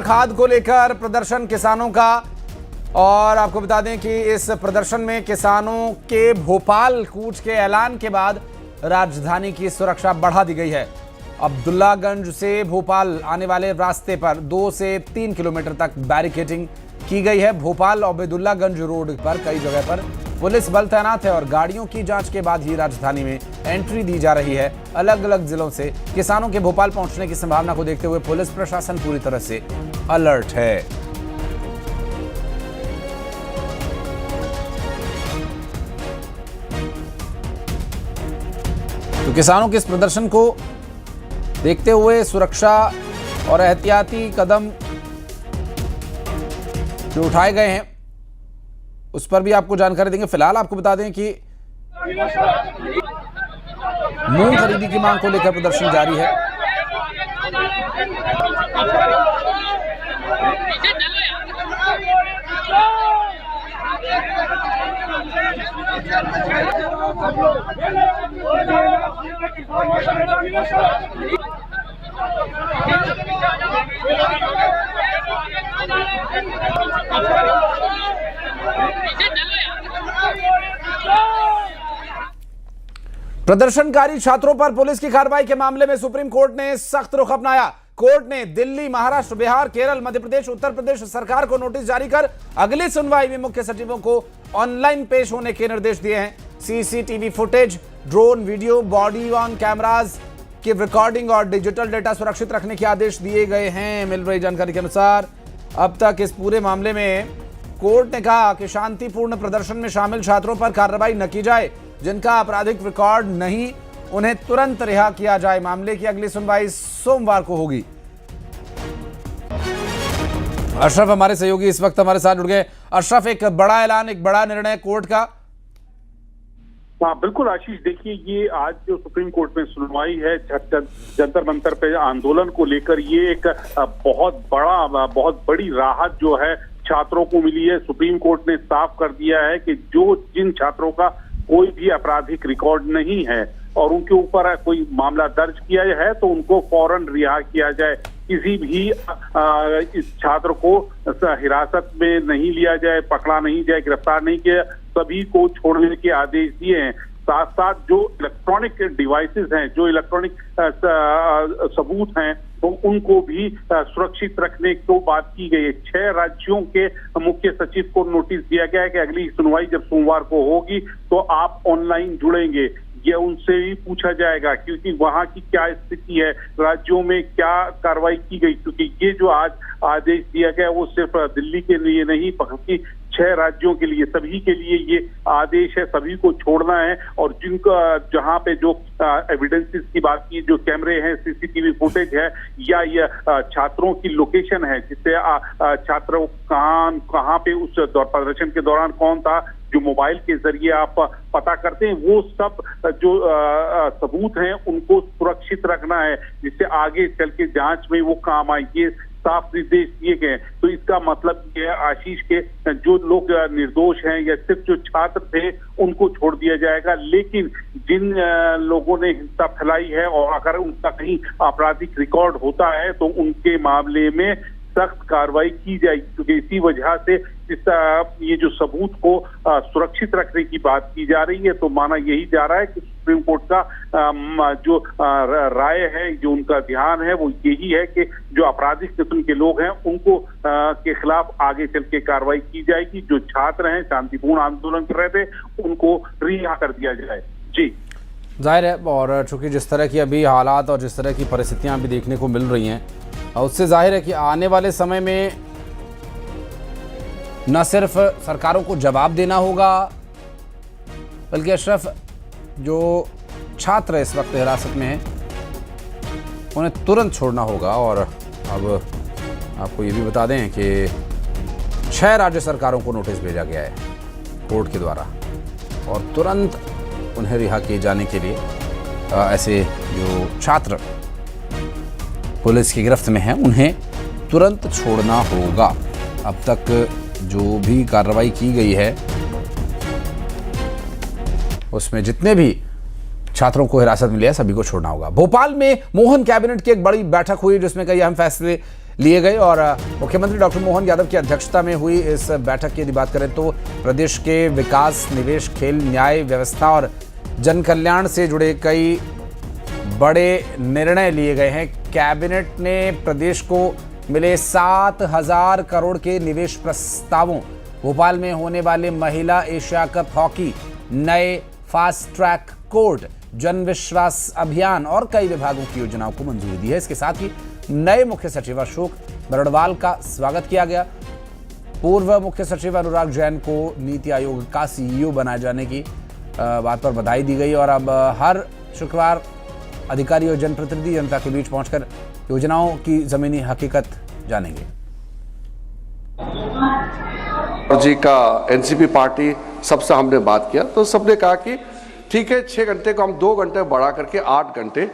खाद को लेकर प्रदर्शन किसानों का। और आपको बता दें कि इस प्रदर्शन में किसानों के भोपाल कूच के ऐलान के बाद राजधानी की सुरक्षा बढ़ा दी गई है। अब्दुल्लागंज से भोपाल आने वाले रास्ते पर 2 से 3 किलोमीटर तक बैरिकेडिंग की गई है। भोपाल अब्दुल्लागंज रोड पर कई जगह पर पुलिस बल तैनात है और गाड़ियों की जांच के बाद ही राजधानी में एंट्री दी जा रही है। अलग अलग जिलों से किसानों के भोपाल पहुंचने की संभावना को देखते हुए पुलिस प्रशासन पूरी तरह से अलर्ट है। तो किसानों के इस प्रदर्शन को देखते हुए सुरक्षा और एहतियाती कदम जो उठाए गए हैं उस पर भी आपको जानकारी देंगे। फिलहाल आपको बता दें कि मूंग खरीदी की मांग को लेकर प्रदर्शन जारी है। प्रदर्शनकारी छात्रों पर पुलिस की कार्रवाई के मामले में सुप्रीम कोर्ट ने सख्त रुख अपनाया। कोर्ट ने दिल्ली, महाराष्ट्र, बिहार, केरल, मध्य प्रदेश, उत्तर प्रदेश सरकार को नोटिस जारी कर अगली सुनवाई में मुख्य सचिवों को ऑनलाइन पेश होने के निर्देश दिए हैं। CCTV footage, drone video, body on cameras की रिकॉर्डिंग और डिजिटल डेटा सुरक्षित रखने के आदेश दिए गए हैं। मिल रही जानकारी के अनुसार अब तक इस पूरे मामले में कोर्ट ने कहा कि शांतिपूर्ण प्रदर्शन में शामिल छात्रों पर कार्रवाई न की जाए। जिनका आपराधिक रिकॉर्ड नहीं उन्हें तुरंत रिहा किया जाए। मामले की अगली सुनवाई सोमवार को होगी। अशरफ हमारे सहयोगी इस वक्त हमारे साथ जुड़ गए। अशरफ, एक बड़ा ऐलान, एक बड़ा निर्णय कोर्ट का। हाँ बिल्कुल आशीष, देखिए ये आज जो सुप्रीम कोर्ट में सुनवाई है जंतर मंतर पे आंदोलन को लेकर, ये एक बहुत बड़ी राहत जो है छात्रों को मिली है। सुप्रीम कोर्ट ने साफ कर दिया है कि जिन छात्रों का कोई भी आपराधिक रिकॉर्ड नहीं है और उनके ऊपर कोई मामला दर्ज किया है तो उनको फौरन रिहा किया जाए। किसी भी इस छात्र को हिरासत में नहीं लिया जाए, पकड़ा नहीं जाए, गिरफ्तार नहीं किया, सभी को छोड़ने के आदेश दिए हैं। साथ साथ जो इलेक्ट्रॉनिक डिवाइसेस हैं, जो इलेक्ट्रॉनिक सबूत हैं, तो उनको भी सुरक्षित रखने को बात की गई है। 6 राज्यों के मुख्य सचिव को नोटिस दिया गया है कि अगली सुनवाई जब सोमवार को होगी तो आप ऑनलाइन जुड़ेंगे। ये उनसे भी पूछा जाएगा क्योंकि वहां की क्या स्थिति है, राज्यों में क्या कार्रवाई की गई, क्योंकि ये जो आज आदेश दिया गया वो सिर्फ दिल्ली के लिए नहीं बल्कि 6 राज्यों के लिए, सभी के लिए ये आदेश है। सभी को छोड़ना है और जिनका जहां पे जो एविडेंसेस की बात की, जो कैमरे हैं, सीसीटीवी फुटेज है या ये छात्रों की लोकेशन है, जिससे छात्रों कहां पे उस प्रदर्शन के दौरान कौन था, जो मोबाइल के जरिए आप पता करते हैं, वो सब जो सबूत हैं उनको सुरक्षित रखना है जिससे आगे चल के जांच में वो काम आए। ये साफ निर्देश दिए गए। तो इसका मतलब ये है आशीष के जो लोग निर्दोष हैं या सिर्फ जो छात्र थे उनको छोड़ दिया जाएगा, लेकिन जिन लोगों ने हिंसा फैलाई है और अगर उनका कहीं आपराधिक रिकॉर्ड होता है तो उनके मामले में सख्त कार्रवाई की जाएगी। क्योंकि इसी वजह से ये जो सबूत को सुरक्षित रखने की बात की जा रही है, तो माना यही जा रहा है कि सुप्रीम कोर्ट का जो राय है, जो उनका ध्यान है वो यही है कि जो आपराधिक किस्म के लोग हैं उनको के खिलाफ आगे चल के कार्रवाई की जाएगी। जो छात्र हैं, शांतिपूर्ण आंदोलन कर रहे थे, उनको रिहा कर दिया जाए। जी जाहिर है, और चूंकि जिस तरह की अभी हालात और जिस तरह की परिस्थितियां अभी देखने को मिल रही हैं, उससे जाहिर है कि आने वाले समय में न सिर्फ सरकारों को जवाब देना होगा बल्कि अशरफ जो छात्र इस वक्त हिरासत में हैं उन्हें तुरंत छोड़ना होगा। और अब आपको ये भी बता दें कि 6 राज्य सरकारों को नोटिस भेजा गया है कोर्ट के द्वारा और तुरंत उन्हें रिहा किए जाने के लिए ऐसे जो छात्र पुलिस की गिरफ्त में हैं उन्हें तुरंत छोड़ना होगा। अब तक जो भी कार्रवाई की गई है उसमें जितने भी छात्रों को हिरासत में लिया सभी को छोड़ना होगा। भोपाल में मोहन कैबिनेट की एक बड़ी बैठक हुई जिसमें कई अहम फैसले लिए गए। और मुख्यमंत्री डॉक्टर मोहन यादव की अध्यक्षता में हुई इस बैठक की यदि बात करें तो प्रदेश के विकास, निवेश, खेल, न्याय, व्यवस्था और जन कल्याण से जुड़े कई बड़े निर्णय लिए गए हैं। कैबिनेट ने प्रदेश को मिले 7,000 करोड़ के निवेश प्रस्तावों, भोपाल में होने वाले महिला एशिया कप हॉकी, नए फास्ट ट्रैक कोर्ट, जन विश्वास अभियान और कई विभागों की योजनाओं को मंजूरी दी है। इसके साथ ही नए मुख्य सचिव अशोक बरड़वाल का स्वागत किया गया। पूर्व मुख्य सचिव अनुराग जैन को नीति आयोग का CEO बनाए जाने की बात पर बधाई दी गई। और अब हर शुक्रवार अधिकारी और जनप्रतिनिधि जनता के बीच पहुंचकर योजनाओं की जमीनी हकीकत जानेंगे। जी का एनसीपी पार्टी सबसे हमने बात किया तो सबने कहा कि ठीक है 6 घंटे को हम 2 घंटे बढ़ा करके 8 घंटे